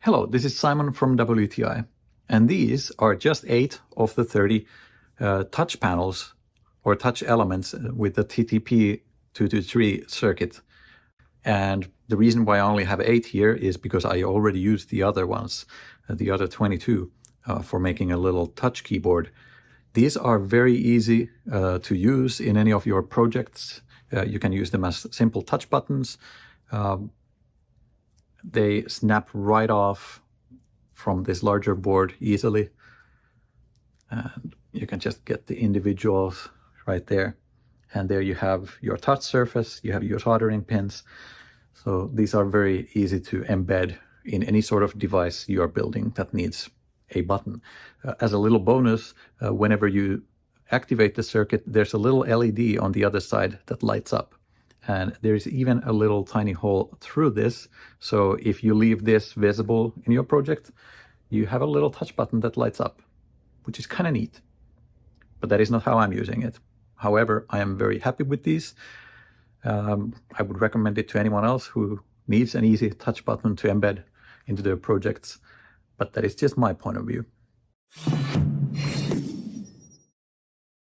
Hello, this is Simon from WTI, and these are just 8 of the 30 touch panels or touch elements with the TTP223 circuit. And the reason why I only have 8 here is because I already used the other ones, the other 22, for making a little touch keyboard. These are very easy to use in any of your projects. You can use them as simple touch buttons. They snap right off from this larger board easily. And you can just get the individuals right there. And there you have your touch surface, you have your soldering pins. So these are very easy to embed in any sort of device you are building that needs a button. As a little bonus, whenever you activate the circuit, there's a little LED on the other side that lights up. And there's even a little tiny hole through this. So if you leave this visible in your project, you have a little touch button that lights up, which is kind of neat. But that is not how I'm using it. However, I am very happy with these. I would recommend it to anyone else who needs an easy touch button to embed into their projects. But that is just my point of view.